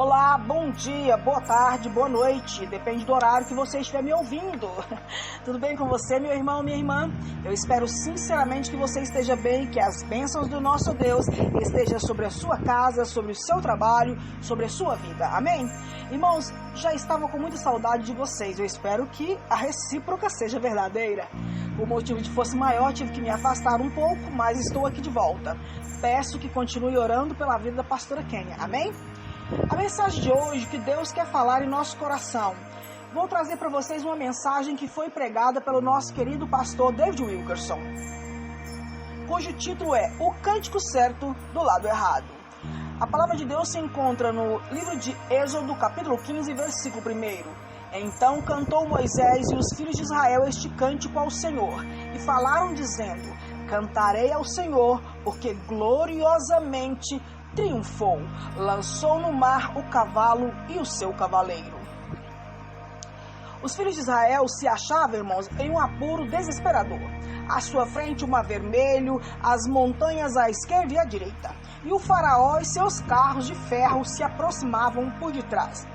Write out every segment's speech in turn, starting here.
Olá, bom dia, boa tarde, boa noite, depende do horário que você estiver me ouvindo. Tudo bem com você, meu irmão, minha irmã? Eu espero sinceramente que você esteja bem, que as bênçãos do nosso Deus estejam sobre a sua casa, sobre o seu trabalho, sobre a sua vida, amém? Irmãos, já estava com muita saudade de vocês, eu espero que a recíproca seja verdadeira. O motivo de fosse maior, tive que me afastar um pouco, mas estou aqui de volta. Peço que continue orando pela vida da pastora Kênia, amém? A mensagem de hoje que Deus quer falar em nosso coração. Vou trazer para vocês uma mensagem que foi pregada pelo nosso querido pastor David Wilkerson, cujo título é O Cântico Certo do Lado Errado. A palavra de Deus se encontra no livro de Êxodo, capítulo 15, versículo 1. Então cantou Moisés e os filhos de Israel este cântico ao Senhor, e falaram dizendo: Cantarei ao Senhor, porque gloriosamente triunfou, lançou no mar o cavalo e o seu cavaleiro. Os filhos de Israel se achavam, irmãos, em um apuro desesperador. À sua frente o mar vermelho, as montanhas à esquerda e à direita. E o faraó e seus carros de ferro se aproximavam por detrás.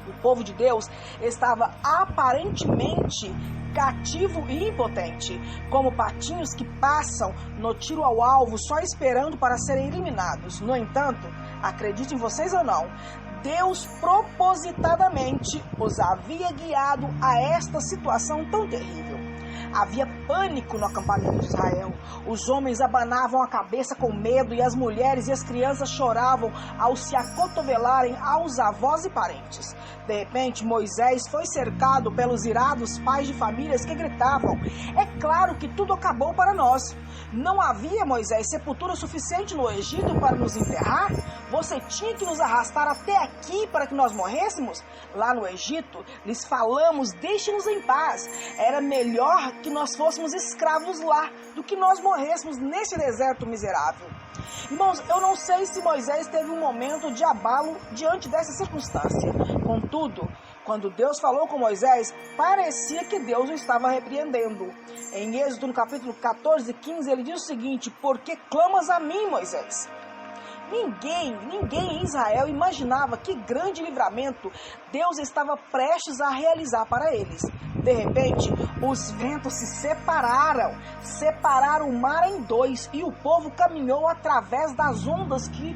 O povo de Deus estava aparentemente cativo e impotente, como patinhos que passam no tiro ao alvo só esperando para serem eliminados. No entanto, acreditem vocês ou não, Deus propositadamente os havia guiado a esta situação tão terrível. Havia pânico no acampamento de Israel. Os homens abanavam a cabeça com medo e as mulheres e as crianças choravam ao se acotovelarem aos avós e parentes. De repente, Moisés foi cercado pelos irados pais de famílias que gritavam: É claro que tudo acabou para nós. Não havia, Moisés, sepultura suficiente no Egito para nos enterrar? Você tinha que nos arrastar até aqui para que nós morrêssemos? Lá no Egito, lhes falamos: deixe-nos em paz. Era melhor que nós fôssemos escravos lá do que nós morrêssemos nesse deserto miserável. Irmãos, eu não sei se Moisés teve um momento de abalo diante dessa circunstância. Contudo, quando Deus falou com Moisés, parecia que Deus o estava repreendendo. Em Êxodo, no capítulo 14 e 15, ele diz o seguinte: Por que clamas a mim, Moisés? Ninguém em Israel imaginava que grande livramento Deus estava prestes a realizar para eles. De repente, os ventos se separaram o mar em dois, e o povo caminhou através das ondas que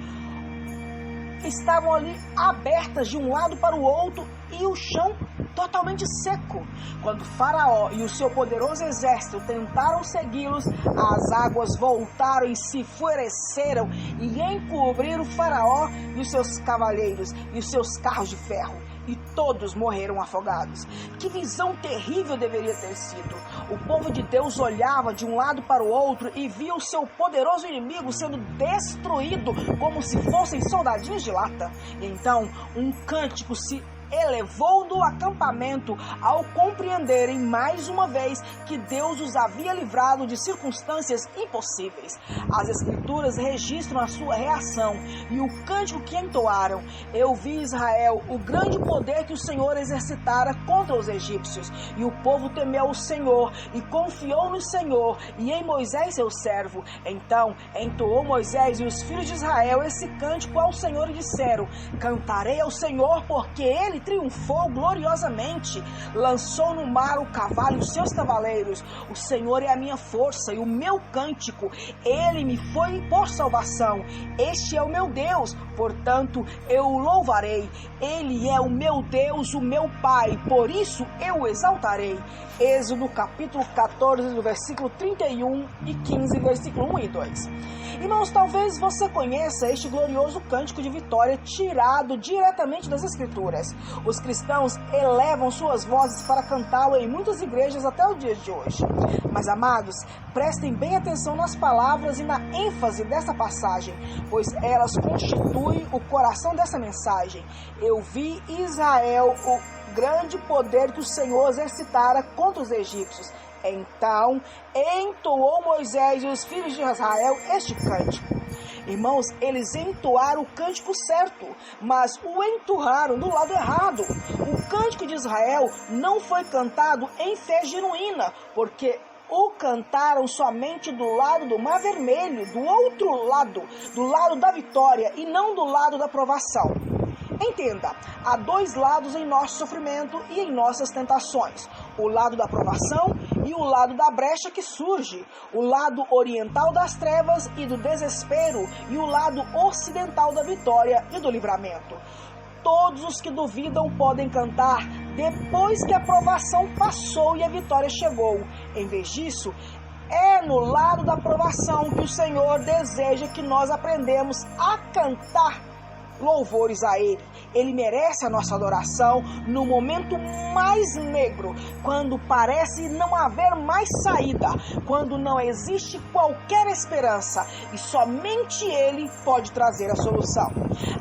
estavam ali abertas de um lado para o outro e o chão totalmente seco. Quando Faraó e o seu poderoso exército tentaram segui-los, as águas voltaram e se enfureceram e encobriram Faraó e os seus cavaleiros e os seus carros de ferro. E todos morreram afogados. Que visão terrível deveria ter sido! O povo de Deus olhava de um lado para o outro e via o seu poderoso inimigo sendo destruído como se fossem soldadinhos de lata. E então um cântico se elevou do acampamento ao compreenderem mais uma vez que Deus os havia livrado de circunstâncias impossíveis. As Escrituras registram a sua reação e o cântico que entoaram: Eu vi, Israel, o grande poder que o Senhor exercitara contra os egípcios. E o povo temeu o Senhor e confiou no Senhor e em Moisés seu servo. Então entoou Moisés e os filhos de Israel esse cântico ao Senhor e disseram: Cantarei ao Senhor, porque Ele triunfou gloriosamente, lançou no mar o cavalo e os seus cavaleiros. O Senhor é a minha força e o meu cântico, Ele me foi por salvação. Este é o meu Deus, portanto eu o louvarei. Ele é o meu Deus, o meu Pai, por isso eu o exaltarei. Êxodo capítulo 14, do versículo 31 e 15, versículo 1 e 2. Irmãos, talvez você conheça este glorioso cântico de vitória tirado diretamente das Escrituras. Os cristãos elevam suas vozes para cantá-lo em muitas igrejas até o dia de hoje. Mas, amados, prestem bem atenção nas palavras e na ênfase dessa passagem, pois elas constituem o coração dessa mensagem. Eu vi, Israel, o grande poder que o Senhor exercitara contra os egípcios. Então entoou Moisés e os filhos de Israel este cântico. Irmãos, eles entoaram o cântico certo, mas o entoaram do lado errado. O cântico de Israel não foi cantado em fé genuína, porque o cantaram somente do lado do Mar Vermelho, do outro lado, do lado da vitória e não do lado da provação. Entenda, há dois lados em nosso sofrimento e em nossas tentações. O lado da provação e o lado da brecha que surge. O lado oriental das trevas e do desespero e o lado ocidental da vitória e do livramento. Todos os que duvidam podem cantar depois que a provação passou e a vitória chegou. Em vez disso, é no lado da provação que o Senhor deseja que nós aprendamos a cantar louvores a Ele. Ele merece a nossa adoração no momento mais negro, quando parece não haver mais saída, quando não existe qualquer esperança e somente Ele pode trazer a solução.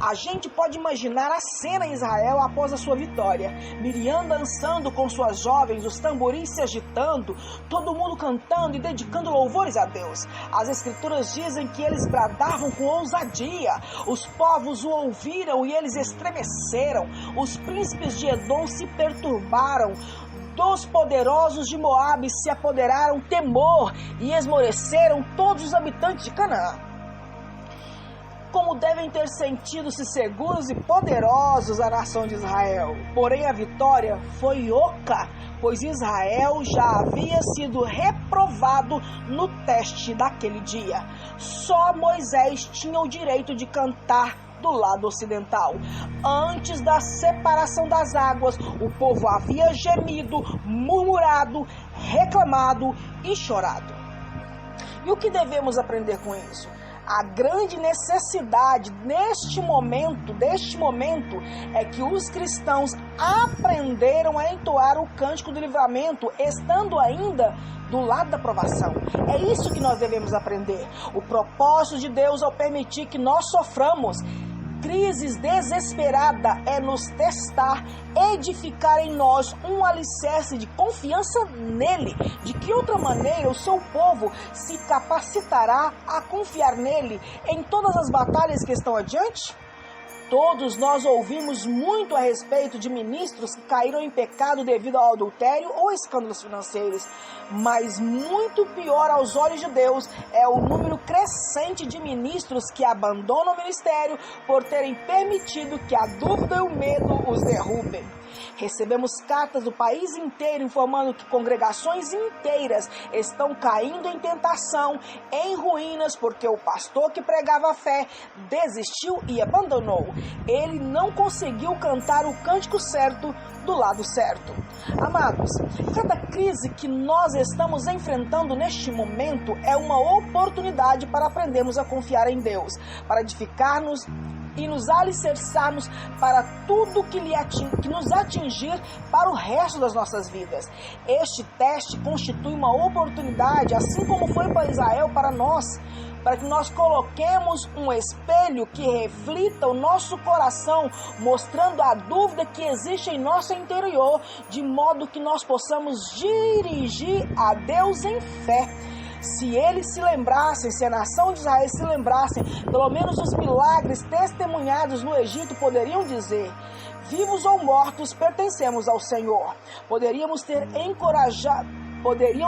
A gente pode imaginar a cena em Israel após a sua vitória. Miriam dançando com suas jovens, os tamborins se agitando, todo mundo cantando e dedicando louvores a Deus. As escrituras dizem que eles bradavam com ousadia, os povos o ouviram e eles estremeceram. Os príncipes de Edom se perturbaram, dos poderosos de Moabe se apoderaram temor e esmoreceram todos os habitantes de Canaã. Como devem ter sentido-se seguros e poderosos a nação de Israel. Porém a vitória foi oca, pois Israel já havia sido reprovado no teste daquele dia. Só Moisés tinha o direito de cantar do lado ocidental. Antes da separação das águas, o povo havia gemido, murmurado, reclamado e chorado. E o que devemos aprender com isso? A grande necessidade deste momento é que os cristãos aprenderam a entoar o cântico do livramento, estando ainda do lado da provação. É isso que nós devemos aprender. O propósito de Deus ao permitir que nós soframos crises desesperada é nos testar, edificar em nós um alicerce de confiança nele. De que outra maneira o seu povo se capacitará a confiar nele em todas as batalhas que estão adiante? Todos nós ouvimos muito a respeito de ministros que caíram em pecado devido ao adultério ou escândalos financeiros, mas muito pior aos olhos de Deus é o número crescente de ministros que abandonam o ministério por terem permitido que a dúvida e o medo os derrubem. Recebemos cartas do país inteiro informando que congregações inteiras estão caindo em tentação, em ruínas, porque o pastor que pregava a fé desistiu e abandonou. Ele não conseguiu cantar o cântico certo do lado certo. Amados, cada crise que nós estamos enfrentando neste momento é uma oportunidade para aprendermos a confiar em Deus, para edificar-nos e nos alicerçarmos para tudo que nos atingir para o resto das nossas vidas. Este teste constitui uma oportunidade, assim como foi para Israel, para nós, para que nós coloquemos um espelho que reflita o nosso coração, mostrando a dúvida que existe em nosso interior, de modo que nós possamos dirigir a Deus em fé. Se eles se lembrassem, se a nação de Israel se lembrassem, pelo menos os milagres testemunhados no Egito, poderiam dizer: vivos ou mortos, pertencemos ao Senhor. Poderiam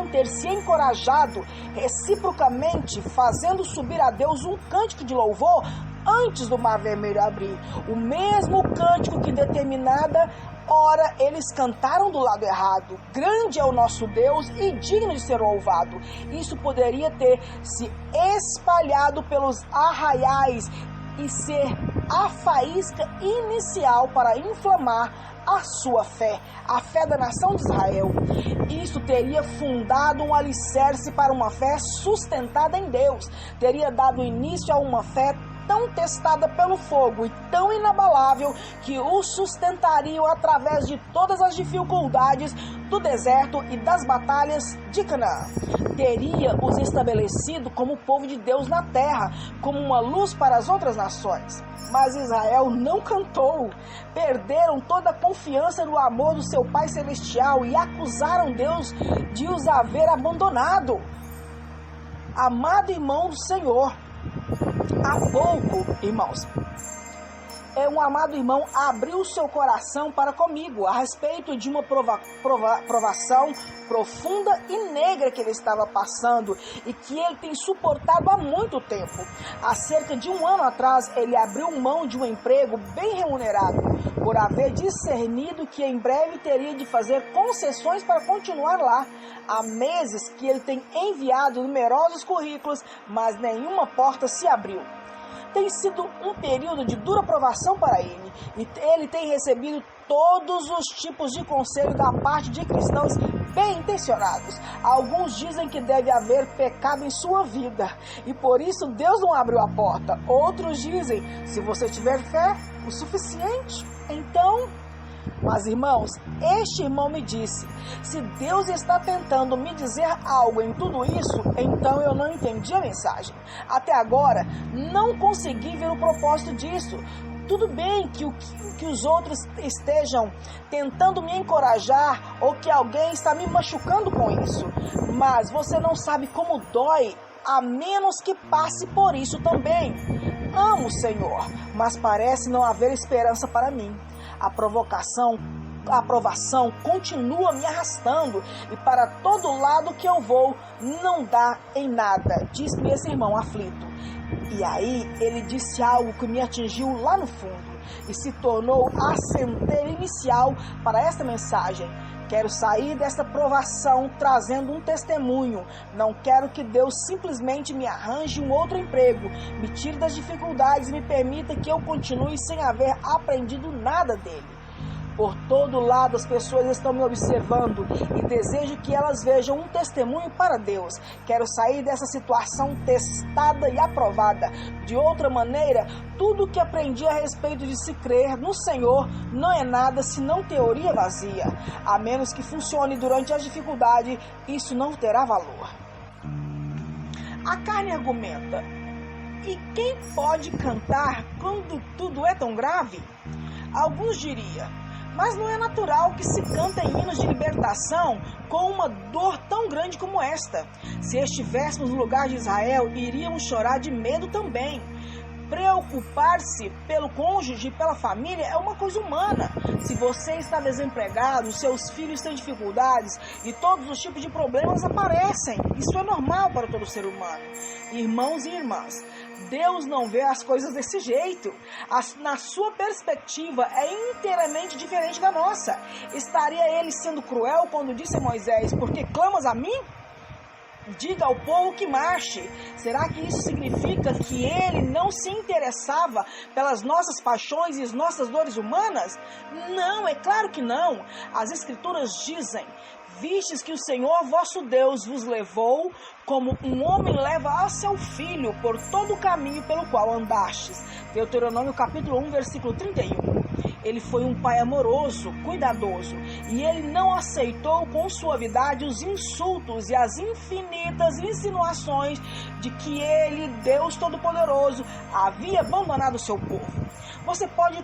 ter se encorajado reciprocamente, fazendo subir a Deus um cântico de louvor antes do Mar Vermelho abrir. O mesmo cântico que determinada hora eles cantaram do lado errado. Grande é o nosso Deus e digno de ser louvado. Isso poderia ter se espalhado pelos arraiais e ser a faísca inicial para inflamar a sua fé, a fé da nação de Israel. Isso teria fundado um alicerce para uma fé sustentada em Deus, teria dado início a uma fé tão testada pelo fogo e tão inabalável que o sustentariam através de todas as dificuldades do deserto e das batalhas de Canaã. Teria os estabelecido como povo de Deus na terra, como uma luz para as outras nações. Mas Israel não cantou. Perderam toda a confiança no amor do seu Pai Celestial e acusaram Deus de os haver abandonado. Amado irmão do Senhor, há pouco, irmãos, um amado irmão abriu seu coração para comigo a respeito de uma provação profunda e negra que ele estava passando e que ele tem suportado há muito tempo. Há cerca de 1 ano atrás, ele abriu mão de um emprego bem remunerado, por haver discernido que em breve teria de fazer concessões para continuar lá. Há meses que ele tem enviado numerosos currículos, mas nenhuma porta se abriu. Tem sido um período de dura provação para ele, e ele tem recebido todos os tipos de conselho da parte de cristãos bem intencionados. Alguns dizem que deve haver pecado em sua vida, e por isso Deus não abriu a porta. Outros dizem, se você tiver fé o suficiente, então... Mas, irmãos, este irmão me disse, se Deus está tentando me dizer algo em tudo isso, então eu não entendi a mensagem. Até agora, não consegui ver o propósito disso. Tudo bem que os outros estejam tentando me encorajar ou que alguém está me machucando com isso, mas você não sabe como dói, a menos que passe por isso também. Amo o Senhor, mas parece não haver esperança para mim. A aprovação continua me arrastando e para todo lado que eu vou não dá em nada, disse-me esse irmão aflito. E aí ele disse algo que me atingiu lá no fundo e se tornou a centelha inicial para esta mensagem. Quero sair desta provação trazendo um testemunho. Não quero que Deus simplesmente me arranje um outro emprego, me tire das dificuldades e me permita que eu continue sem haver aprendido nada dele. Por todo lado as pessoas estão me observando e desejo que elas vejam um testemunho para Deus. Quero sair dessa situação testada e aprovada. De outra maneira, tudo o que aprendi a respeito de se crer no Senhor não é nada senão teoria vazia. A menos que funcione durante a dificuldade, isso não terá valor. A carne argumenta, e quem pode cantar quando tudo é tão grave? Alguns diriam, mas não é natural que se cantem hinos de libertação com uma dor tão grande como esta. Se estivéssemos no lugar de Israel, iríamos chorar de medo também. Preocupar-se pelo cônjuge e pela família é uma coisa humana. Se você está desempregado, seus filhos têm dificuldades e todos os tipos de problemas aparecem. Isso é normal para todo ser humano. Irmãos e irmãs, Deus não vê as coisas desse jeito. Na sua perspectiva é inteiramente diferente da nossa. Estaria ele sendo cruel quando disse a Moisés, porque clamas a mim? Diga ao povo que marche. Será que isso significa que ele não se interessava pelas nossas paixões e as nossas dores humanas? Não, é claro que não. As Escrituras dizem, vistes que o Senhor vosso Deus vos levou, como um homem leva a seu filho por todo o caminho pelo qual andastes. Deuteronômio capítulo 1, versículo 31. Ele foi um pai amoroso, cuidadoso, e ele não aceitou com suavidade os insultos e as infinitas insinuações de que ele, Deus Todo-Poderoso, havia abandonado o seu povo. Você pode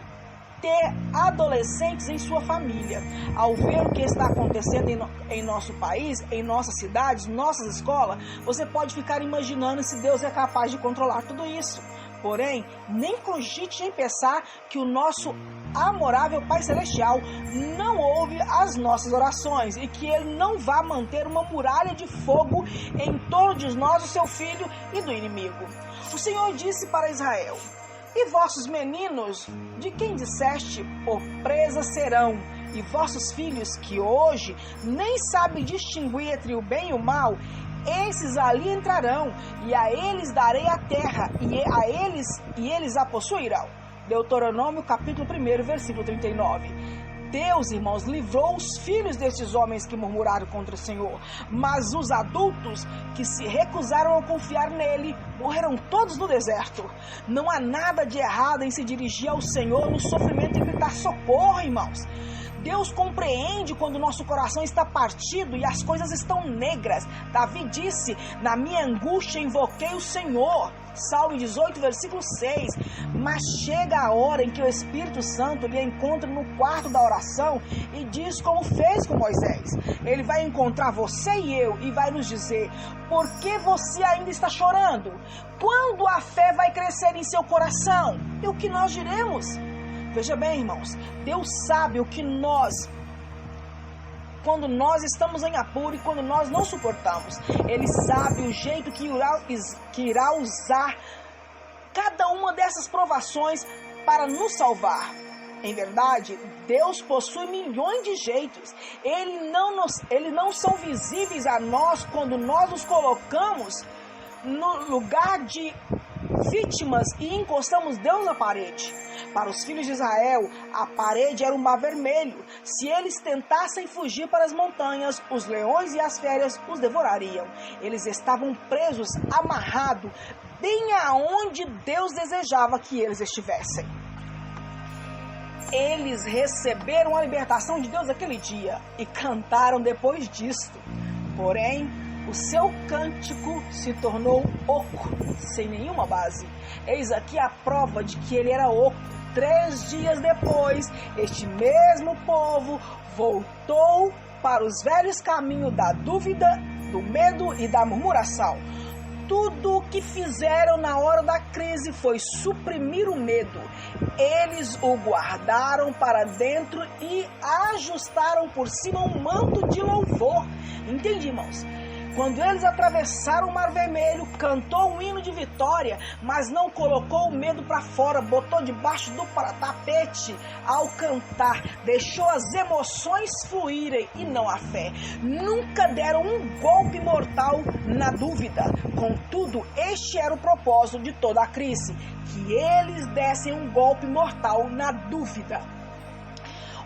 ter adolescentes em sua família. Ao ver o que está acontecendo em nosso país, em nossas cidades, nossas escolas, você pode ficar imaginando se Deus é capaz de controlar tudo isso. Porém, nem cogite em pensar que o nosso amorável Pai Celestial não ouve as nossas orações e que Ele não vai manter uma muralha de fogo em torno de nós, o seu filho e do inimigo. O Senhor disse para Israel, e vossos meninos, de quem disseste, por presa serão, e vossos filhos, que hoje nem sabem distinguir entre o bem e o mal, esses ali entrarão, e a eles darei a terra, e eles a possuirão. Deuteronômio capítulo 1, versículo 39. Deus, irmãos, livrou os filhos destes homens que murmuraram contra o Senhor, mas os adultos que se recusaram a confiar nele morreram todos no deserto. Não há nada de errado em se dirigir ao Senhor no sofrimento e gritar socorro, irmãos. Deus compreende quando o nosso coração está partido e as coisas estão negras. Davi disse, na minha angústia invoquei o Senhor. Salmo 18, versículo 6. Mas chega a hora em que o Espírito Santo lhe encontra no quarto da oração e diz como fez com Moisés. Ele vai encontrar você e eu e vai nos dizer, por que você ainda está chorando? Quando a fé vai crescer em seu coração? E o que nós diremos? Veja bem, irmãos, Deus sabe o que quando nós estamos em apuro e quando nós não suportamos. Ele sabe o jeito que irá usar cada uma dessas provações para nos salvar. Em verdade, Deus possui milhões de jeitos. Eles não são visíveis a nós quando nós nos colocamos no lugar de vítimas e encostamos Deus na parede. Para os filhos de Israel, a parede era um mar vermelho. Se eles tentassem fugir para as montanhas, os leões e as férias os devorariam. Eles estavam presos, amarrados, bem aonde Deus desejava que eles estivessem. Eles receberam a libertação de Deus aquele dia e cantaram depois disto. Porém, o seu cântico se tornou oco, sem nenhuma base. Eis aqui a prova de que ele era oco. 3 dias depois, este mesmo povo voltou para os velhos caminhos da dúvida, do medo e da murmuração. Tudo o que fizeram na hora da crise foi suprimir o medo. Eles o guardaram para dentro e ajustaram por cima um manto de louvor. Entende, irmãos? Quando eles atravessaram o Mar Vermelho, cantou um hino de vitória, mas não colocou o medo para fora, botou debaixo do tapete ao cantar, deixou as emoções fluírem e não a fé. Nunca deram um golpe mortal na dúvida. Contudo, este era o propósito de toda a crise, que eles dessem um golpe mortal na dúvida.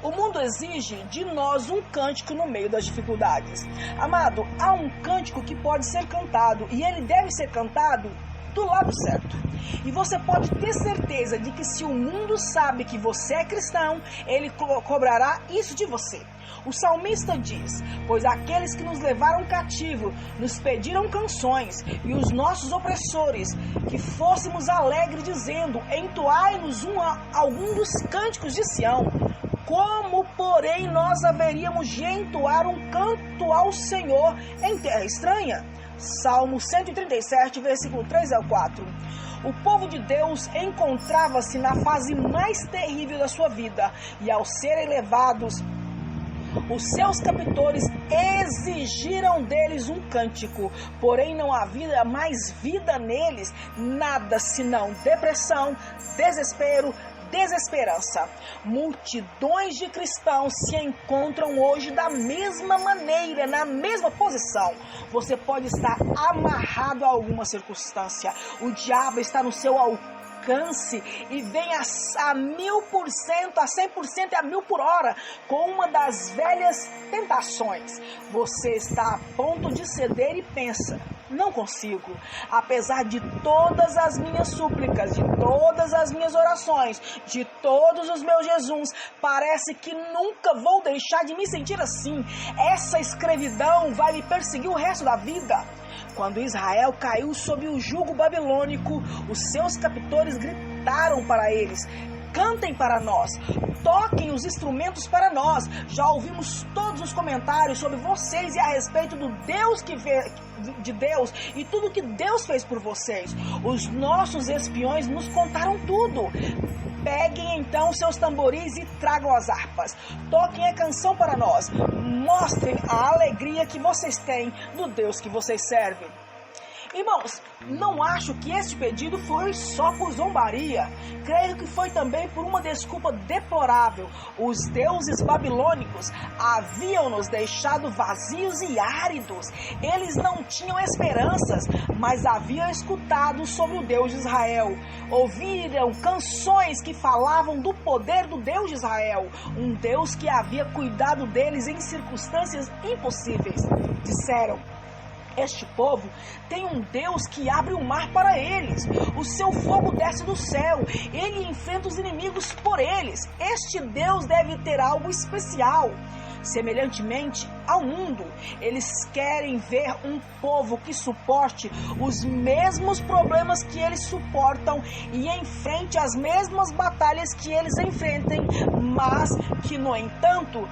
O mundo exige de nós um cântico no meio das dificuldades. Amado, há um cântico que pode ser cantado e ele deve ser cantado do lado certo. E você pode ter certeza de que se o mundo sabe que você é cristão, ele cobrará isso de você. O salmista diz: pois aqueles que nos levaram cativo nos pediram canções, e os nossos opressores que fôssemos alegres, dizendo: entoai-nos algum dos cânticos de Sião. Como, porém, nós haveríamos de entoar um canto ao Senhor em terra estranha? Salmo 137, versículo 3 ao 4. O povo de Deus encontrava-se na fase mais terrível da sua vida, e ao serem levados, os seus captores exigiram deles um cântico, porém não havia mais vida neles, nada senão depressão, desespero, desesperança. Multidões de cristãos se encontram hoje da mesma maneira, na mesma posição. Você pode estar amarrado a alguma circunstância. O diabo está no seu alcance e vem a 1000%, a 100% e a 1000 por hora com uma das velhas tentações. Você está a ponto de ceder e pensa: não consigo. Apesar de todas as minhas súplicas, de todas as minhas orações, de todos os meus jejuns, parece que nunca vou deixar de me sentir assim. Essa escravidão vai me perseguir o resto da vida. Quando Israel caiu sob o jugo babilônico, os seus captores gritaram para eles: cantem para nós, toquem os instrumentos para nós. Já ouvimos todos os comentários sobre vocês e a respeito do Deus de Deus e tudo que Deus fez por vocês. Os nossos espiões nos contaram tudo. Peguem então seus tamboris e tragam as harpas. Toquem a canção para nós. Mostrem a alegria que vocês têm do Deus que vocês servem. Irmãos, não acho que este pedido foi só por zombaria. Creio que foi também por uma desculpa deplorável. Os deuses babilônicos haviam nos deixado vazios e áridos. Eles não tinham esperanças, mas haviam escutado sobre o Deus de Israel. Ouviram canções que falavam do poder do Deus de Israel, um Deus que havia cuidado deles em circunstâncias impossíveis. Disseram: este povo tem um Deus que abre o mar para eles. O seu fogo desce do céu. Ele enfrenta os inimigos por eles. Este Deus deve ter algo especial. Semelhantemente ao mundo, eles querem ver um povo que suporte os mesmos problemas que eles suportam e enfrente as mesmas batalhas que eles enfrentem, mas que, no entanto,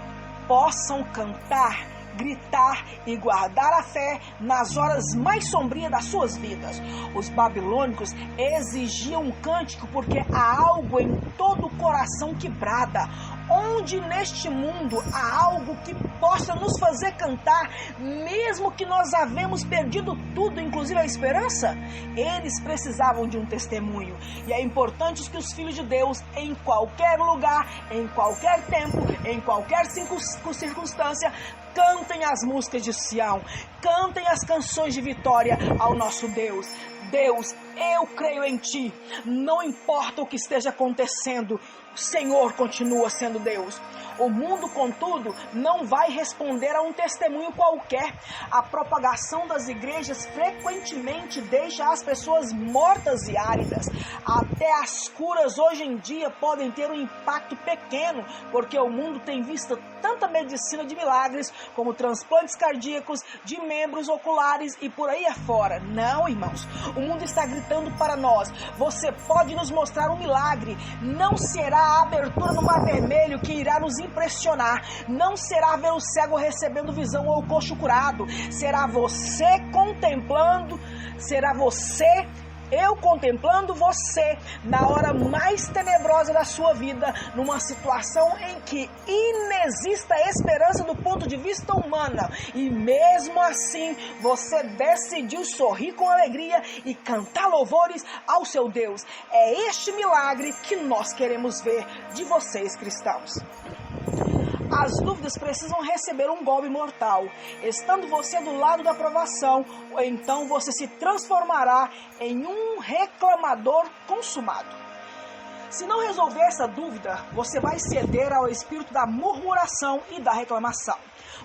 possam cantar gritar e guardar a fé nas horas mais sombrias das suas vidas. Os babilônicos exigiam um cântico porque há algo em todo o coração que brada. Onde neste mundo há algo que possa nos fazer cantar, mesmo que nós havemos perdido tudo, inclusive a esperança? Eles precisavam de um testemunho. E é importante que os filhos de Deus, em qualquer lugar, em qualquer tempo, em qualquer circunstância, cantem as músicas de Sião, cantem as canções de vitória ao nosso Deus. Deus, eu creio em Ti. Não importa o que esteja acontecendo, o Senhor continua sendo Deus. O mundo, contudo, não vai responder a um testemunho qualquer. A propagação das igrejas frequentemente deixa as pessoas mortas e áridas. Até as curas hoje em dia podem ter um impacto pequeno, porque o mundo tem visto tanta medicina de milagres, como transplantes cardíacos, de membros oculares e por aí afora. Não, irmãos, o mundo está gritando para nós: você pode nos mostrar um milagre. Não será a abertura no Mar Vermelho que irá nos impressionar. Não será ver o cego recebendo visão ou o coxo curado. Será você contemplando, eu contemplando você na hora mais tenebrosa da sua vida, numa situação em que inexista esperança do ponto de vista humano. E mesmo assim, você decidiu sorrir com alegria e cantar louvores ao seu Deus. É este milagre que nós queremos ver de vocês, cristãos. As dúvidas precisam receber um golpe mortal. Estando você do lado da provação, então você se transformará em um reclamador consumado. Se não resolver essa dúvida, você vai ceder ao espírito da murmuração e da reclamação.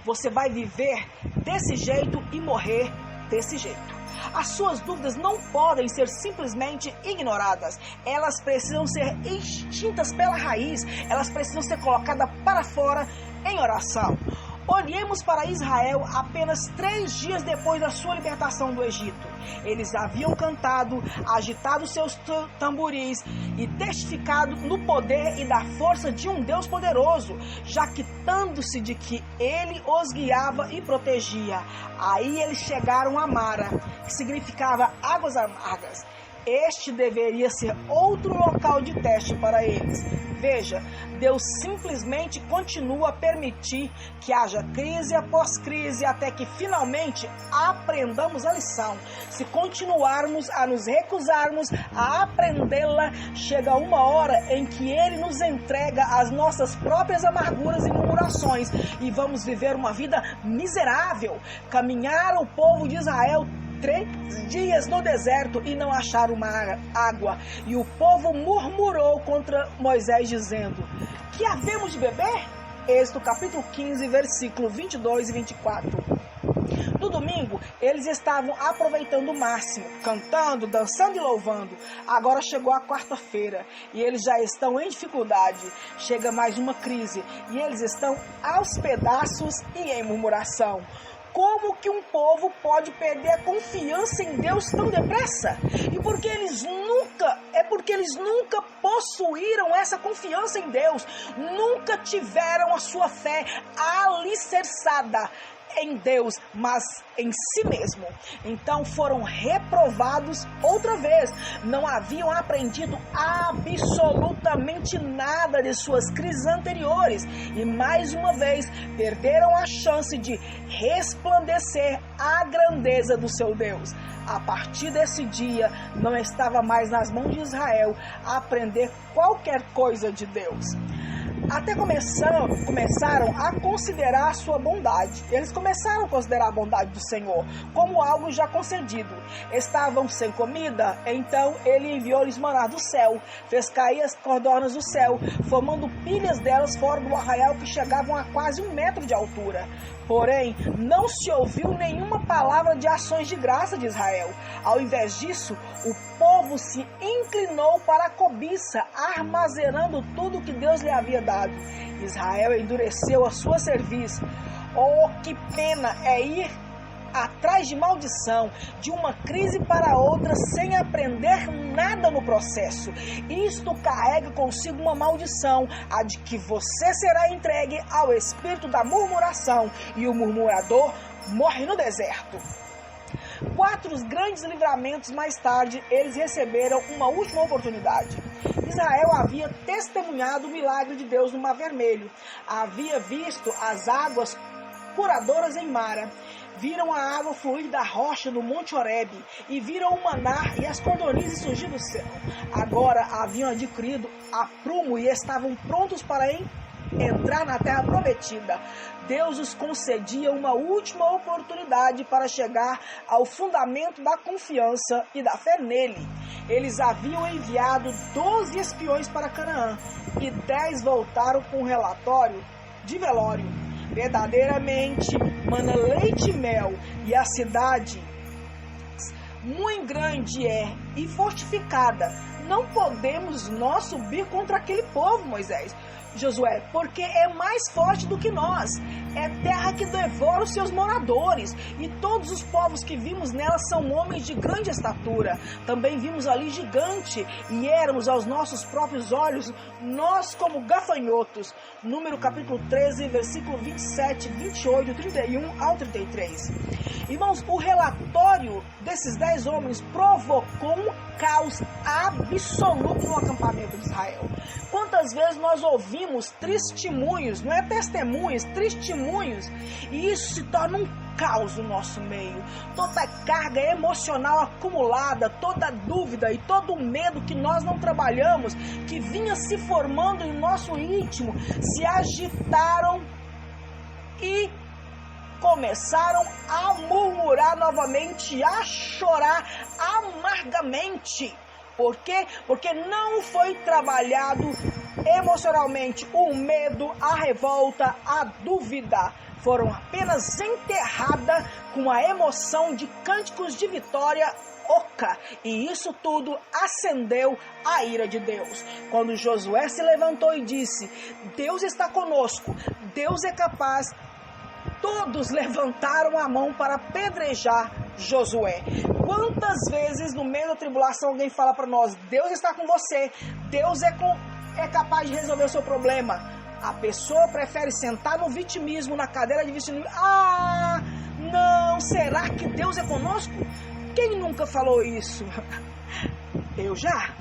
Você vai viver desse jeito e morrer desse jeito. As suas dúvidas não podem ser simplesmente ignoradas. Elas precisam ser extintas pela raiz. Elas precisam ser colocadas para fora em oração. Olhemos para Israel apenas 3 dias depois da sua libertação do Egito. Eles haviam cantado, agitado seus tamboris e testificado no poder e da força de um Deus poderoso, jactando-se de que Ele os guiava e protegia. Aí eles chegaram a Mara, que significava águas amargas. Este deveria ser outro local de teste para eles. Veja, Deus simplesmente continua a permitir que haja crise após crise até que finalmente aprendamos a lição. Se continuarmos a nos recusarmos a aprendê-la, chega uma hora em que Ele nos entrega as nossas próprias amarguras e murmurações e vamos viver uma vida miserável. Caminhar o povo de Israel 3 dias no deserto e não acharam uma água. E o povo murmurou contra Moisés, dizendo: que havemos de beber? Êxodo capítulo 15, versículo 22 e 24. No domingo, eles estavam aproveitando o máximo, cantando, dançando e louvando. Agora chegou a quarta-feira e eles já estão em dificuldade. Chega mais uma crise e eles estão aos pedaços e em murmuração. Como que um povo pode perder a confiança em Deus tão depressa? E porque eles nunca possuíram essa confiança em Deus, nunca tiveram a sua fé alicerçada em Deus, mas em si mesmo. Então foram reprovados outra vez. Não haviam aprendido absolutamente nada de suas crises anteriores e mais uma vez perderam a chance de resplandecer a grandeza do seu Deus. A partir desse dia, não estava mais nas mãos de Israel aprender qualquer coisa de Deus. Até começaram a considerar a sua bondade. Eles começaram a considerar a bondade do Senhor como algo já concedido. Estavam sem comida, então Ele enviou-lhes maná do céu, fez cair as codornas do céu, formando pilhas delas fora do arraial que chegavam a quase 1 metro de altura. Porém, não se ouviu nenhuma palavra de ações de graça de Israel. Ao invés disso, o povo se inclinou para a cobiça, armazenando tudo que Deus lhe havia dado. Israel endureceu a sua cerviz. Oh, que pena é ir atrás de maldição, de uma crise para outra, sem aprender nada no processo. Isto carrega consigo uma maldição, a de que você será entregue ao espírito da murmuração, e o murmurador morre no deserto. 4 grandes livramentos mais tarde, eles receberam uma última oportunidade. Israel havia testemunhado o milagre de Deus no Mar Vermelho, havia visto as águas curadoras em Mara, viram a água fluir da rocha no Monte Horebe, e viram o maná e as codornizes surgir do céu. Agora haviam adquirido aprumo e estavam prontos para entrar na terra prometida. Deus os concedia uma última oportunidade para chegar ao fundamento da confiança e da fé nele. Eles haviam enviado 12 espiões para Canaã, e 10 voltaram com um relatório de velório. Verdadeiramente mana leite e mel, e a cidade muito grande é e fortificada. Não podemos nós subir contra aquele povo, Moisés, Josué, porque é mais forte do que nós. É terra que devora os seus moradores, e todos os povos que vimos nela são homens de grande estatura. Também vimos ali gigante, e éramos aos nossos próprios olhos, nós como gafanhotos. Número capítulo 13, versículo 27, 28, 31 ao 33. Irmãos, o relatório desses 10 homens provocou um caos absoluto no acampamento de Israel. Quantas vezes nós ouvimos testemunhos, não é testemunhas, testemunhos, e isso se torna um caos no nosso meio. Toda a carga emocional acumulada, toda a dúvida e todo o medo que nós não trabalhamos, que vinha se formando em nosso íntimo, se agitaram e começaram a murmurar novamente, a chorar amargamente. Por quê? Porque não foi trabalhado emocionalmente o medo, a revolta, a dúvida. Foram apenas enterradas com a emoção de cânticos de vitória oca. E isso tudo acendeu a ira de Deus. Quando Josué se levantou e disse: Deus está conosco, Deus é capaz, todos levantaram a mão para apedrejar Josué. Quantas vezes no meio da tribulação alguém fala para nós: Deus está com você, Deus é capaz de resolver o seu problema. A pessoa prefere sentar no vitimismo, na cadeira de vitimismo. Ah, não, será que Deus é conosco? Quem nunca falou isso? Eu já,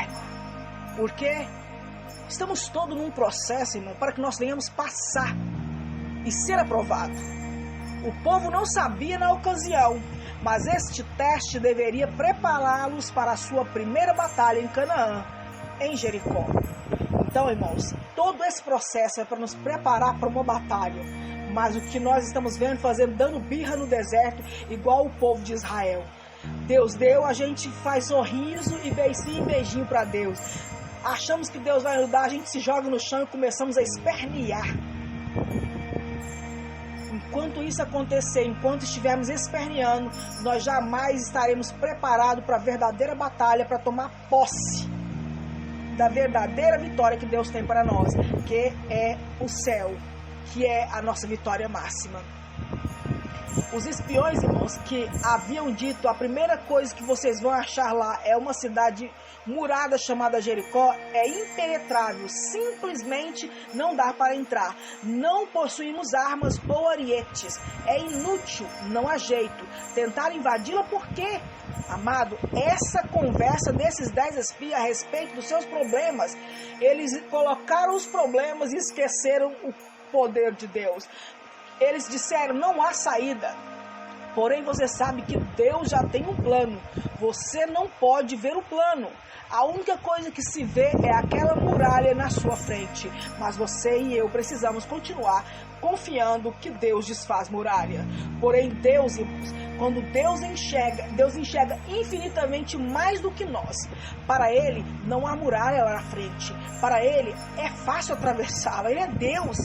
irmão. Porque estamos todos num processo, irmão, para que nós venhamos passar e ser aprovado. O povo não sabia na ocasião, mas este teste deveria prepará-los para a sua primeira batalha em Canaã, em Jericó. Então, irmãos, todo esse processo é para nos preparar para uma batalha. Mas o que nós estamos vendo fazendo, dando birra no deserto, igual o povo de Israel. Deus deu, a gente faz sorriso e beicinho e beijinho para Deus. Achamos que Deus vai ajudar, a gente se joga no chão e começamos a espernear. Enquanto isso acontecer, enquanto estivermos esperneando, nós jamais estaremos preparados para a verdadeira batalha, para tomar posse da verdadeira vitória que Deus tem para nós, que é o céu, que é a nossa vitória máxima. Os espiões, irmãos, que haviam dito: a primeira coisa que vocês vão achar lá é uma cidade murada chamada Jericó, é impenetrável, simplesmente não dá para entrar, não possuímos armas ou arietes, é inútil, não há jeito. Tentar invadi-la por quê? Amado, essa conversa desses 10 espias a respeito dos seus problemas, eles colocaram os problemas e esqueceram o poder de Deus. Eles disseram: não há saída. Porém, você sabe que Deus já tem um plano. Você não pode ver o plano. A única coisa que se vê é aquela muralha na sua frente. Mas você e eu precisamos continuar confiando que Deus desfaz muralha. Porém, Deus, irmãos, quando Deus enxerga infinitamente mais do que nós. Para Ele, não há muralha lá na frente. Para Ele, é fácil atravessá-la. Ele é Deus.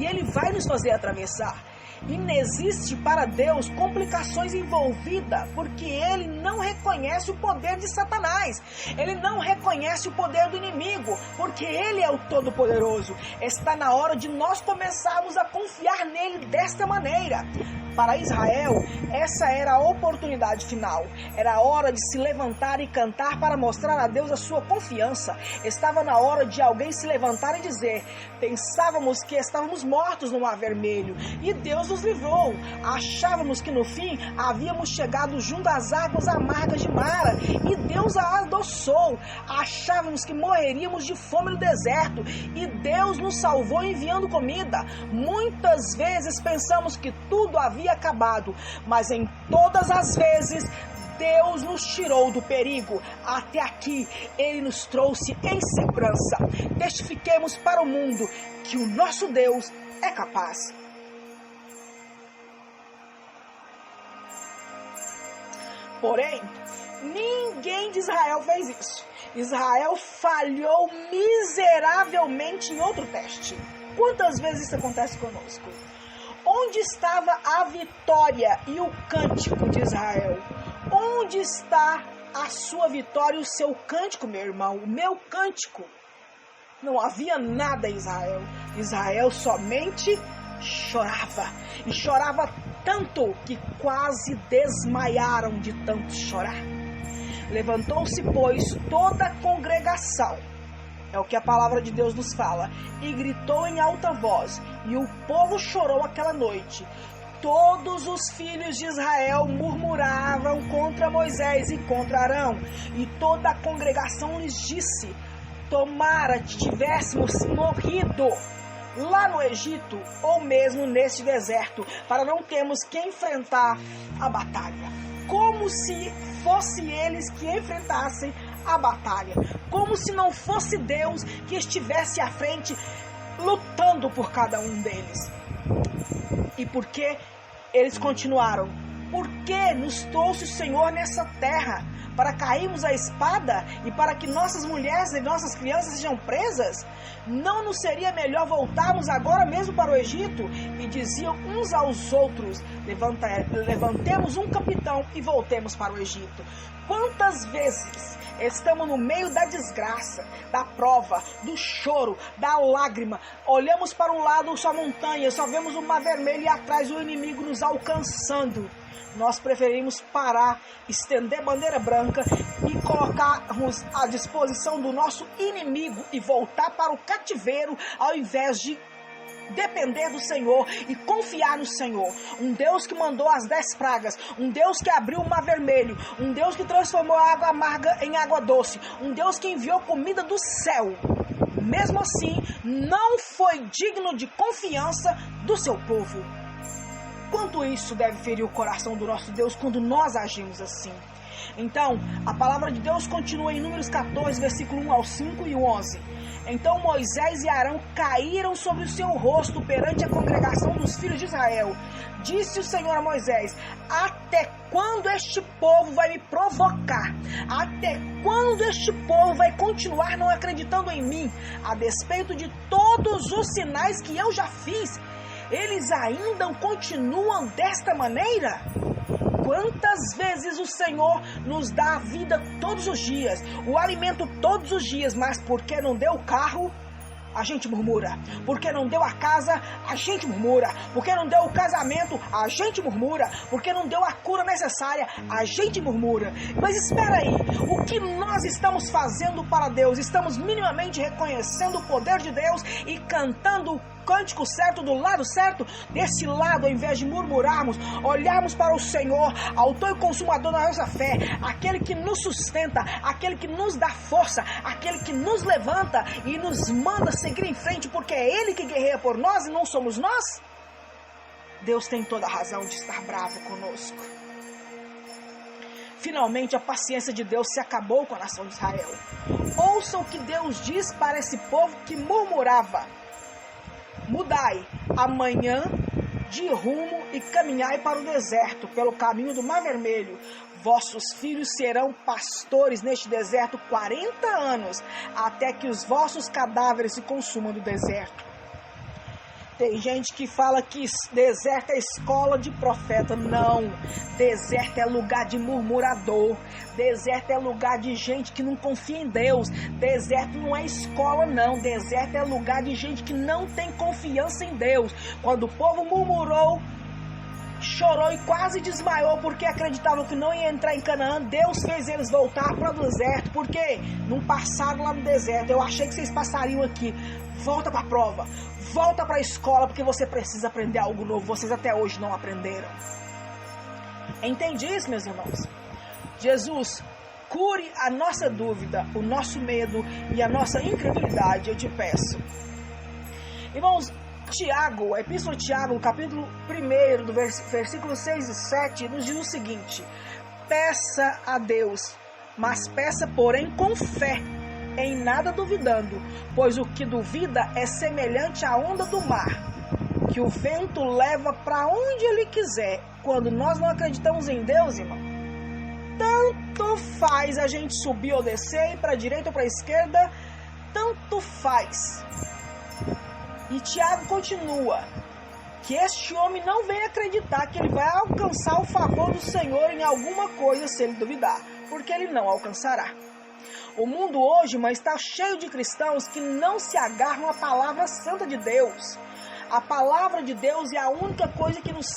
E Ele vai nos fazer atravessar. E não existe para Deus complicações envolvidas, porque Ele não reconhece o poder de Satanás. Ele não reconhece o poder do inimigo, porque Ele é o Todo-Poderoso. Está na hora de nós começarmos a confiar nele desta maneira. Para Israel, essa era a oportunidade final. Era a hora de se levantar e cantar para mostrar a Deus a sua confiança. Estava na hora de alguém se levantar e dizer: pensávamos que estávamos mortos no Mar Vermelho e Deus nos livrou. Achávamos que no fim havíamos chegado junto às águas amargas de Mara e Deus a adoçou. Achávamos que morreríamos de fome no deserto e Deus nos salvou enviando comida. Muitas vezes pensamos que tudo havia acabado, mas em todas as vezes Deus nos tirou do perigo. Até aqui Ele nos trouxe em segurança. Testifiquemos para o mundo que o nosso Deus é capaz. Porém, ninguém de Israel fez isso. Israel falhou miseravelmente em outro teste. Quantas vezes isso acontece conosco? Onde estava a vitória e o cântico de Israel? Onde está a sua vitória e o seu cântico, meu irmão? O meu cântico? Não havia nada em Israel. Israel somente chorava. E chorava tanto que quase desmaiaram de tanto chorar. Levantou-se, pois, toda a congregação. É o que a palavra de Deus nos fala. E gritou em alta voz. E o povo chorou aquela noite. Todos os filhos de Israel murmuravam contra Moisés e contra Arão. E toda a congregação lhes disse: tomara que tivéssemos morrido lá no Egito ou mesmo neste deserto, para não termos que enfrentar a batalha. Como se fosse eles que enfrentassem a batalha. Como se não fosse Deus que estivesse à frente lutando por cada um deles. E por que eles continuaram? Por que nos trouxe o Senhor nessa terra? Para cairmos à espada e para que nossas mulheres e nossas crianças sejam presas? Não nos seria melhor voltarmos agora mesmo para o Egito? E diziam uns aos outros: levantemos um capitão e voltemos para o Egito. Quantas vezes estamos no meio da desgraça, da prova, do choro, da lágrima, olhamos para um lado só montanha, só vemos o Mar Vermelho e atrás o inimigo nos alcançando. Nós preferimos parar, estender bandeira branca e colocarmos à disposição do nosso inimigo e voltar para o cativeiro, ao invés de depender do Senhor e confiar no Senhor. Um Deus que mandou as 10 pragas, um Deus que abriu o Mar Vermelho, um Deus que transformou a água amarga em água doce, um Deus que enviou comida do céu. Mesmo assim, não foi digno de confiança do seu povo. Quanto isso deve ferir o coração do nosso Deus quando nós agimos assim? Então, a palavra de Deus continua em Números 14, versículo 1 ao 5 e 11. Então Moisés e Arão caíram sobre o seu rosto perante a congregação dos filhos de Israel. Disse o Senhor a Moisés: até quando este povo vai me provocar? Até quando este povo vai continuar não acreditando em mim? A despeito de todos os sinais que eu já fiz, eles ainda continuam desta maneira? Quantas vezes o Senhor nos dá a vida todos os dias, o alimento todos os dias, mas porque não deu o carro, a gente murmura. Porque não deu a casa, a gente murmura. Porque não deu o casamento, a gente murmura. Porque não deu a cura necessária, a gente murmura. Mas espera aí, o que nós estamos fazendo para Deus? Estamos minimamente reconhecendo o poder de Deus e cantando o cântico certo do lado certo? Desse lado, ao invés de murmurarmos, olharmos para o Senhor, autor e consumador da nossa fé, aquele que nos sustenta, aquele que nos dá força, aquele que nos levanta e nos manda seguir em frente, porque é Ele que guerreia por nós e não somos nós? Deus tem toda a razão de estar bravo conosco. Finalmente a paciência de Deus se acabou com a nação de Israel. Ouça o que Deus diz para esse povo que murmurava: mudai amanhã de rumo e caminhai para o deserto, pelo caminho do Mar Vermelho. Vossos filhos serão pastores neste deserto 40 anos, até que os vossos cadáveres se consumam do deserto. Tem gente que fala que deserto é escola de profeta. Não, deserto é lugar de murmurador. Deserto é lugar de gente que não confia em Deus. Deserto não é escola, não. Deserto é lugar de gente que não tem confiança em Deus. Quando o povo murmurou, chorou e quase desmaiou porque acreditavam que não ia entrar em Canaã. Deus fez eles voltar para o deserto, porque não passaram lá no deserto. Eu achei que vocês passariam aqui. Volta para a prova, volta para a escola, porque você precisa aprender algo novo. Vocês até hoje não aprenderam. Entende isso, meus irmãos? Jesus, cure a nossa dúvida, o nosso medo e a nossa incredulidade, eu te peço. Irmãos, Tiago, a Epístola de Tiago, capítulo 1, do versículo 6 e 7, nos diz o seguinte: peça a Deus, mas peça, porém, com fé, em nada duvidando, pois o que duvida é semelhante à onda do mar, que o vento leva para onde ele quiser. Quando nós não acreditamos em Deus, irmão, tanto faz a gente subir ou descer, ir para a direita ou para a esquerda, tanto faz. E Tiago continua, que este homem não vem acreditar que ele vai alcançar o favor do Senhor em alguma coisa se ele duvidar, porque ele não alcançará. O mundo hoje, mas está cheio de cristãos que não se agarram à palavra santa de Deus. A palavra de Deus é a única coisa que nos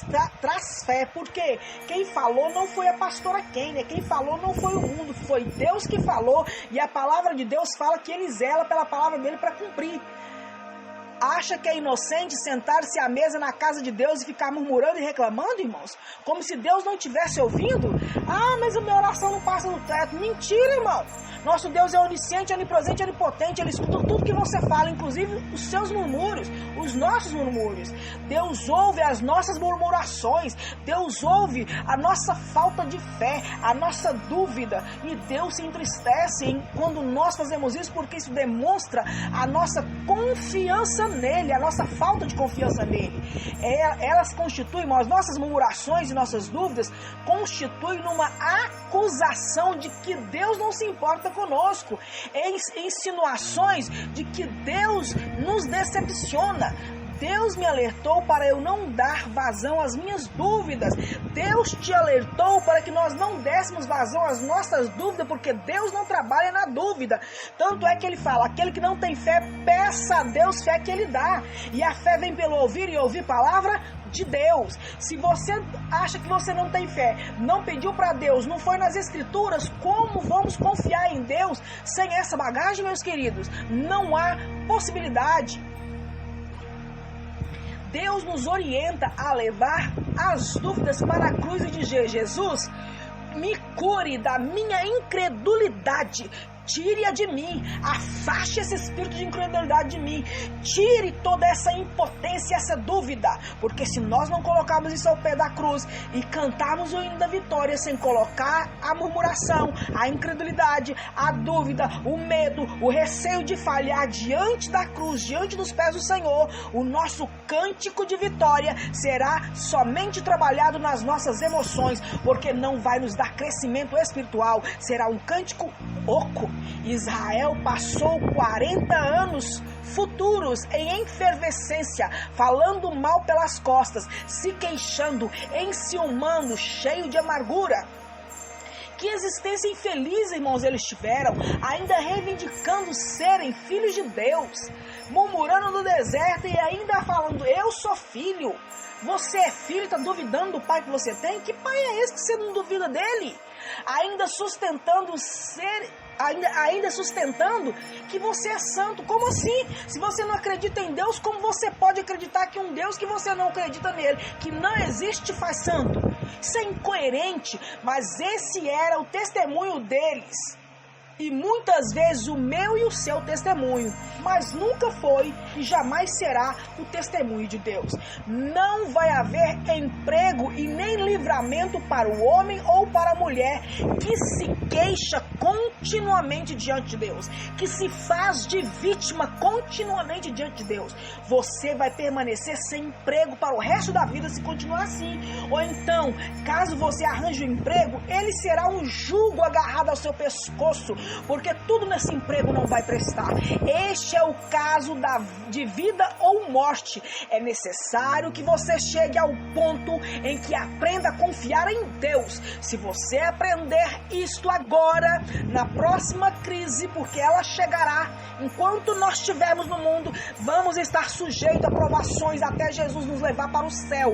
traz fé, porque quem falou não foi a pastora Kênia, quem falou não foi o mundo, foi Deus que falou, e a palavra de Deus fala que ele zela pela palavra dele para cumprir. Acha que é inocente sentar-se à mesa na casa de Deus e ficar murmurando e reclamando, irmãos? Como se Deus não estivesse ouvindo? Ah, mas a minha oração não passa do teto. Mentira, irmão! Nosso Deus é onisciente, onipresente, onipotente. Ele escuta tudo que você fala, inclusive os seus murmúrios, os nossos murmúrios. Deus ouve as nossas murmurações. Deus ouve a nossa falta de fé, a nossa dúvida. E Deus se entristece quando nós fazemos isso, porque isso demonstra a nossa confiança nele, a nossa falta de confiança nele. Elas constituem, irmãos, as nossas murmurações e nossas dúvidas constituem numa acusação de que Deus não se importa conosco, insinuações de que Deus nos decepciona. Deus me alertou para eu não dar vazão às minhas dúvidas. Deus te alertou para que nós não dessemos vazão às nossas dúvidas, porque Deus não trabalha na dúvida. Tanto é que ele fala, aquele que não tem fé, peça a Deus fé que ele dá. E a fé vem pelo ouvir e ouvir palavra de Deus. Se você acha que você não tem fé, não pediu para Deus, não foi nas escrituras, como vamos confiar em Deus sem essa bagagem, meus queridos? Não há possibilidade. Deus nos orienta a levar as dúvidas para a cruz e dizer: Jesus, me cure da minha incredulidade. Tire-a de mim, afaste esse espírito de incredulidade de mim, tire toda essa impotência, essa dúvida, porque se nós não colocarmos isso ao pé da cruz e cantarmos o hino da vitória sem colocar a murmuração, a incredulidade, a dúvida, o medo, o receio de falhar diante da cruz, diante dos pés do Senhor, o nosso cântico de vitória será somente trabalhado nas nossas emoções, porque não vai nos dar crescimento espiritual, será um cântico oco. Israel passou 40 anos futuros em efervescência, falando mal pelas costas, se queixando, enciumando, cheio de amargura. Que existência infeliz, irmãos, eles tiveram, ainda reivindicando serem filhos de Deus, murmurando no deserto e ainda falando: eu sou filho. Você é filho e está duvidando do pai que você tem? Que pai é esse que você não duvida dele? Ainda sustentando que você é santo. Como assim? Se você não acredita em Deus, como você pode acreditar que um Deus que você não acredita nele, que não existe, faz santo? Isso é incoerente, mas esse era o testemunho deles. E muitas vezes o meu e o seu testemunho, mas nunca foi e jamais será o testemunho de Deus. Não vai haver emprego e nem livramento para o homem ou para a mulher que se queixa continuamente diante de Deus, que se faz de vítima continuamente diante de Deus. Você vai permanecer sem emprego para o resto da vida se continuar assim. Ou então, caso você arranje um emprego, ele será um jugo agarrado ao seu pescoço, porque tudo nesse emprego não vai prestar. Este é o caso de vida ou morte. É necessário que você chegue ao ponto em que aprenda a confiar em Deus. Se você aprender isto agora, na próxima crise, porque ela chegará. Enquanto nós estivermos no mundo, vamos estar sujeitos a provações até Jesus nos levar para o céu.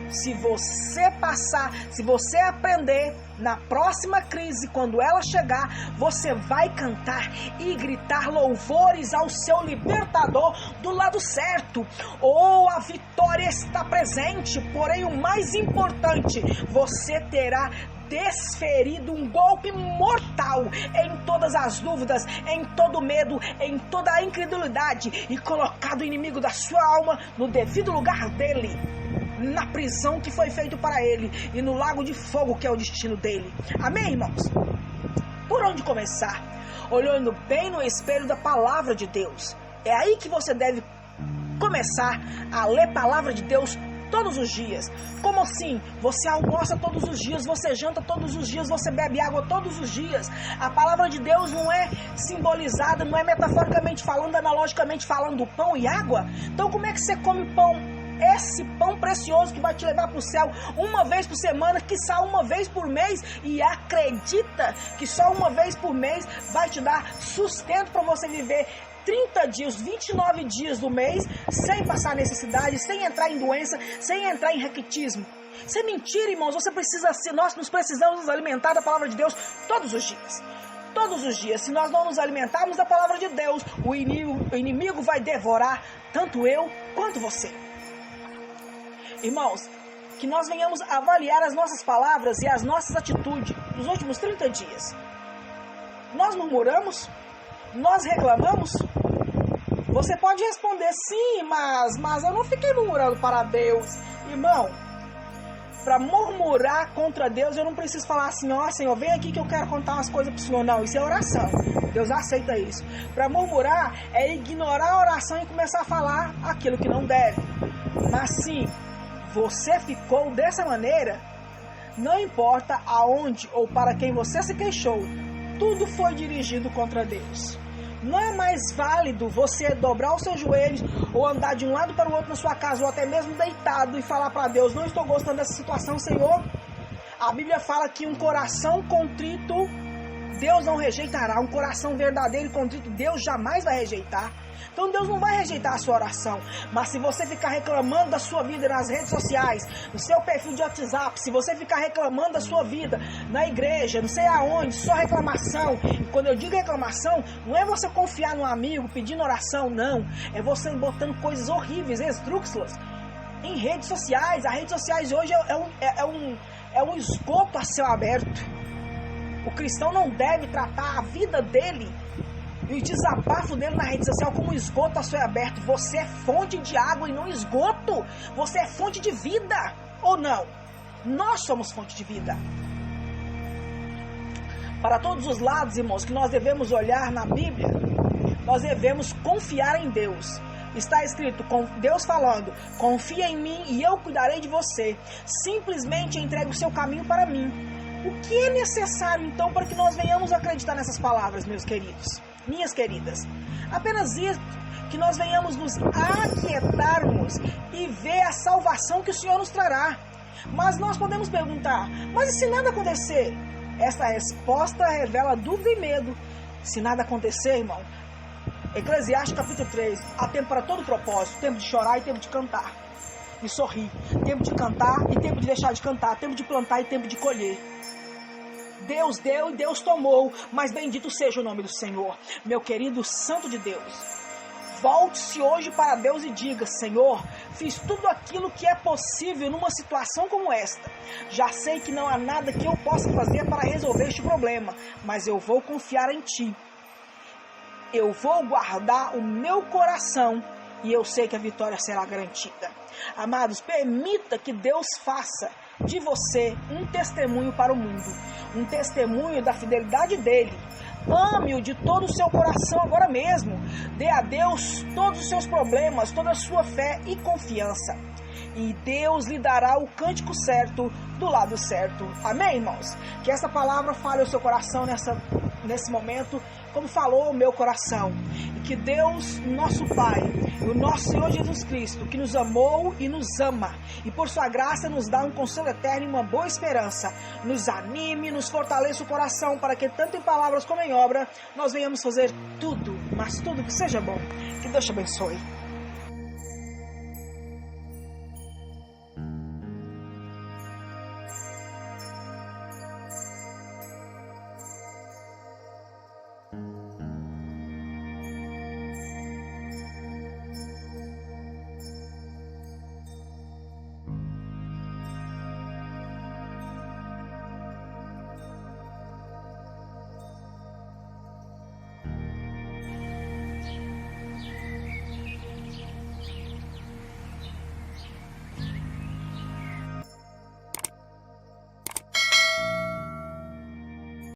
Se você passar, se você aprender, na próxima crise, quando ela chegar, você vai cantar e gritar louvores ao seu libertador do lado certo. A vitória está presente, porém o mais importante, você terá desferido um golpe mortal em todas as dúvidas, em todo medo, em toda a incredulidade, e colocado o inimigo da sua alma no devido lugar dele, na prisão que foi feito para ele e no lago de fogo que é o destino dele. Amém, irmãos? Por onde começar? Olhando bem no espelho da palavra de Deus. É aí que você deve começar a ler a palavra de Deus todos os dias. Como assim? Você almoça todos os dias, você janta todos os dias, você bebe água todos os dias. A palavra de Deus não é simbolizada, não é metaforicamente falando, analogicamente falando, do pão e água. Então como é que você come pão? Esse pão precioso que vai te levar para o céu uma vez por semana, quiçá uma vez por mês, e acredita que só uma vez por mês vai te dar sustento para você viver 30 dias, 29 dias do mês, sem passar necessidade, sem entrar em doença, sem entrar em raquitismo. Isso é mentira, irmãos. Nós precisamos nos alimentar da palavra de Deus todos os dias. Todos os dias. Se nós não nos alimentarmos da palavra de Deus, o inimigo vai devorar tanto eu quanto você. Irmãos, que nós venhamos avaliar as nossas palavras e as nossas atitudes nos últimos 30 dias. Nós murmuramos? Nós reclamamos? Você pode responder, sim, mas eu não fiquei murmurando para Deus. Irmão, para murmurar contra Deus, eu não preciso falar assim, ó Senhor, vem aqui que eu quero contar umas coisas para o Senhor. Não, isso é oração. Deus aceita isso. Para murmurar é ignorar a oração e começar a falar aquilo que não deve. Mas sim, você ficou dessa maneira, não importa aonde ou para quem você se queixou, tudo foi dirigido contra Deus. Não é mais válido você dobrar os seus joelhos ou andar de um lado para o outro na sua casa ou até mesmo deitado e falar para Deus, não estou gostando dessa situação, Senhor. A Bíblia fala que um coração contrito Deus não rejeitará. Um coração verdadeiro e contrito Deus jamais vai rejeitar. Então Deus não vai rejeitar a sua oração. Mas se você ficar reclamando da sua vida nas redes sociais, no seu perfil de WhatsApp, se você ficar reclamando da sua vida na igreja, não sei aonde, só reclamação. E quando eu digo reclamação, não é você confiar no amigo pedindo oração, não. É você botando coisas horríveis, esdrúxulas, em redes sociais. As redes sociais hoje é um esgoto a céu aberto. O cristão não deve tratar a vida dele e o desabafo dele na rede social como esgoto a céu aberto. Você é fonte de água e não esgoto. Você é fonte de vida, ou não? Nós somos fonte de vida. Para todos os lados, irmãos, que nós devemos olhar na Bíblia, nós devemos confiar em Deus. Está escrito, Deus falando, confia em mim e eu cuidarei de você. Simplesmente entregue o seu caminho para mim. O que é necessário, então, para que nós venhamos acreditar nessas palavras, meus queridos, minhas queridas? Apenas isso, que nós venhamos nos aquietarmos e ver a salvação que o Senhor nos trará. Mas nós podemos perguntar, mas e se nada acontecer? Esta resposta revela dúvida e medo. Se nada acontecer, irmão, Eclesiastes capítulo 3, há tempo para todo propósito, tempo de chorar e tempo de cantar e sorrir, tempo de cantar e tempo de deixar de cantar, tempo de plantar e tempo de colher. Deus deu e Deus tomou, mas bendito seja o nome do Senhor. Meu querido Santo de Deus, volte-se hoje para Deus e diga, Senhor, fiz tudo aquilo que é possível numa situação como esta. Já sei que não há nada que eu possa fazer para resolver este problema, mas eu vou confiar em Ti. Eu vou guardar o meu coração e eu sei que a vitória será garantida. Amados, permita que Deus faça de você um testemunho para o mundo, um testemunho da fidelidade dele. Ame-o de todo o seu coração agora mesmo. Dê a Deus todos os seus problemas, toda a sua fé e confiança. E Deus lhe dará o cântico certo do lado certo. Amém, irmãos? Que essa palavra fale ao seu coração nesse momento, como falou o meu coração. E que Deus, nosso Pai, e o nosso Senhor Jesus Cristo, que nos amou e nos ama, e por sua graça nos dá um consolo eterno e uma boa esperança, nos anime, nos fortaleça o coração, para que tanto em palavras como em obra, nós venhamos fazer tudo, mas tudo que seja bom. Que Deus te abençoe.